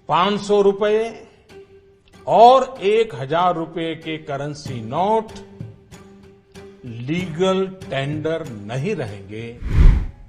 500 रुपए और 1000 रुपए के करेंसी नोट लीगल टेंडर नहीं रहेंगे।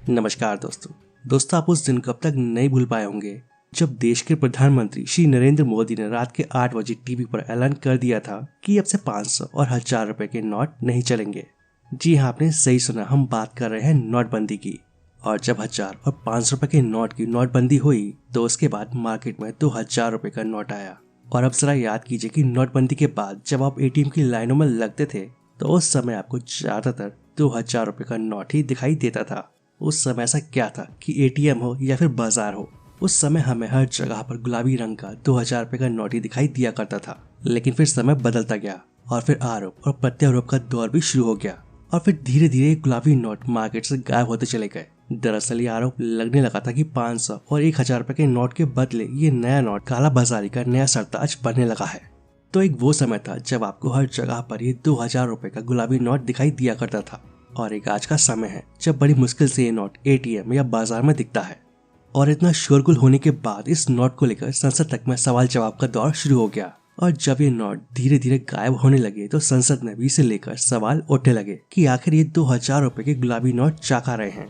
नमस्कार दोस्तों आप उस दिन कब तक नहीं भूल पाए होंगे जब देश के प्रधानमंत्री श्री नरेंद्र मोदी ने रात के 8 बजे टीवी पर ऐलान कर दिया था कि अब से 500 और 1000 रुपए के नोट नहीं चलेंगे। जी हाँ, आपने सही सुना, हम बात कर रहे हैं नोटबंदी की। और जब 1000 और 500 रुपए के नोट की नोटबंदी हुई तो उसके बाद मार्केट में 2000 रुपए का नोट आया। और अब जरा याद कीजिए कि नोटबंदी के बाद जब आप एटीएम की लाइनों में लगते थे तो उस समय आपको ज्यादातर 2000 रुपए का नोट ही दिखाई देता था। उस समय ऐसा क्या था कि एटीएम हो या फिर बाजार हो, उस समय हमें हर जगह पर गुलाबी रंग का 2000 रुपए का नोट ही दिखाई दिया करता था। लेकिन फिर समय बदलता गया और फिर आरोप और प्रत्यारोप का दौर भी शुरू हो गया और फिर धीरे धीरे गुलाबी नोट मार्केट से गायब होते चले गए। दरअसल ये आरोप लगने लगा था कि 500 और 1000 रुपए के नोट के बदले ये नया नोट काला बाजारी का नया सरताज बनने लगा है। तो एक वो समय था जब आपको हर जगह पर ये 2000 रुपए का गुलाबी नोट दिखाई दिया करता था और एक आज का समय है जब बड़ी मुश्किल से ये नोट एटीएम या बाजार में दिखता है। और इतना शोरगुल होने के बाद इस नोट को लेकर संसद तक में सवाल जवाब का दौर शुरू हो गया और जब ये नोट धीरे धीरे गायब होने लगे तो संसद में भी इसे लेकर सवाल उठने लगे कि आखिर ये 2000 रुपए के गुलाबी नोट चाका रहे हैं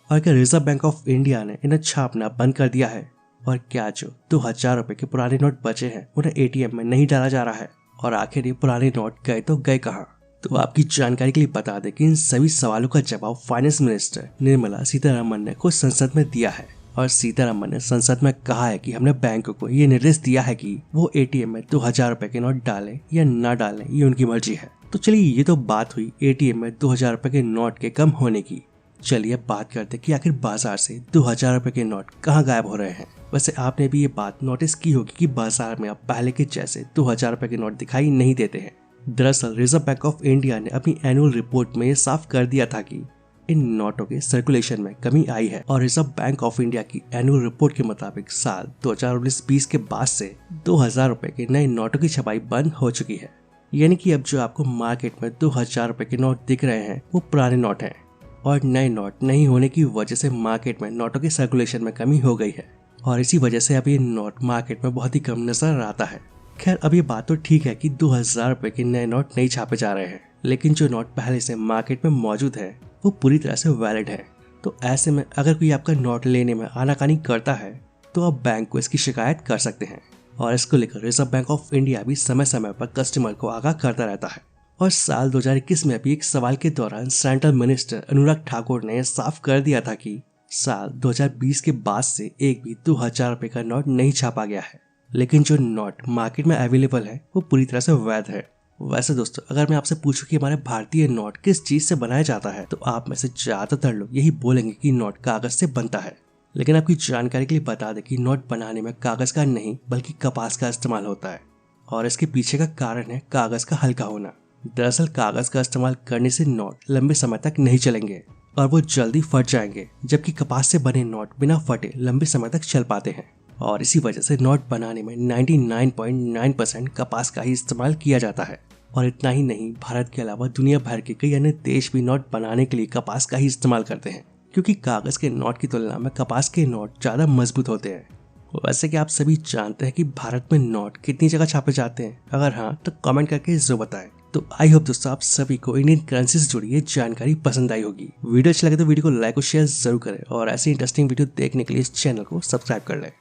और क्या रिजर्व बैंक ऑफ इंडिया ने इन्हें छापना बंद कर दिया है और क्या जो 2000 रुपए के पुराने नोट बचे हैं उन्हें एटीएम में नहीं डाला जा रहा है और आखिर ये पुराने नोट गए तो गए कहाँ। तो आपकी जानकारी के लिए बता दें कि इन सभी सवालों का जवाब फाइनेंस मिनिस्टर निर्मला सीतारमण ने खुद संसद में दिया है और सीतारमण ने संसद में कहा है कि हमने बैंकों को ये निर्देश दिया है कि वो एटीएम में 2000 रुपए के नोट डालें या ना डालें, ये उनकी मर्जी है। तो चलिए, ये तो बात हुई एटीएम में 2000 रुपए के नोट के कम होने की। चलिए बात करते कि आखिर बाजार से 2000 रुपए के नोट कहाँ गायब हो रहे हैं। वैसे आपने भी ये बात नोटिस की होगी कि बाजार में अब पहले के जैसे 2000 रुपए के नोट दिखाई नहीं देते हैं। दरअसल रिजर्व बैंक ऑफ इंडिया ने अपनी एनुअल रिपोर्ट में ये साफ कर दिया था कि इन नोटों के सर्कुलेशन में कमी आई है और रिजर्व बैंक ऑफ इंडिया की एनुअल रिपोर्ट के मुताबिक साल 2019-20 के बाद से 2000 रुपए के नए नोटों की छपाई बंद हो चुकी है। यानी कि अब जो आपको मार्केट में 2000 रुपए के नोट दिख रहे हैं वो पुराने नोट हैं और नए नोट नहीं होने की वजह से मार्केट में नोटों के सर्कुलेशन में कमी हो गई है और इसी वजह से अब ये नोट मार्केट में बहुत ही कम नजर आता है। खैर, अब ये बात तो ठीक है कि 2000 रुपए के नए नोट नहीं छापे जा रहे हैं, लेकिन जो नोट पहले से मार्केट में मौजूद है वो पूरी तरह से वैलिड है। तो ऐसे में अगर कोई आपका नोट लेने में आनाकानी करता है तो आप बैंक को इसकी शिकायत कर सकते हैं और इसको लेकर रिजर्व बैंक ऑफ इंडिया भी समय समय पर कस्टमर को आगाह करता रहता है। और साल 2021 में भी एक सवाल के दौरान सेंट्रल मिनिस्टर अनुराग ठाकुर ने साफ कर दिया था कि साल 2020 के बाद से एक भी 2000 रुपए का नोट नहीं छापा गया है, लेकिन जो नोट मार्केट में अवेलेबल है वो पूरी तरह से वैध है। वैसे दोस्तों, अगर मैं आपसे पूछूं कि हमारे भारतीय नोट किस चीज से बनाया जाता है तो आप में से ज्यादातर लोग यही बोलेंगे कि नोट कागज से बनता है। लेकिन आपकी जानकारी के लिए बता दें कि नोट बनाने में कागज का नहीं बल्कि कपास का इस्तेमाल होता है और इसके पीछे का कारण है कागज का हल्का होना। दरअसल कागज का इस्तेमाल करने से नोट लंबे समय तक नहीं चलेंगे और वो जल्दी फट जाएंगे, जबकि कपास से बने नोट बिना फटे लंबे समय तक चल पाते हैं और इसी वजह से नोट बनाने में 99.9% कपास का ही इस्तेमाल किया जाता है। और इतना ही नहीं, भारत के अलावा दुनिया भर के कई अन्य देश भी नोट बनाने के लिए कपास का ही इस्तेमाल करते हैं, क्योंकि कागज के नोट की तुलना में कपास के नोट ज्यादा मजबूत होते हैं। वैसे कि आप सभी जानते हैं कि भारत में नोट कितनी जगह छापे जाते हैं? अगर हाँ तो कमेंट करके जरूर बताएं। तो आई होप दोस्तों आप सभी को इंडियन करेंसी से जुड़ी ये जानकारी पसंद आई होगी। वीडियो अच्छा लगे तो वीडियो को लाइक और शेयर जरूर करें और ऐसी इंटरेस्टिंग वीडियो देखने के लिए इस चैनल को सब्सक्राइब कर लें।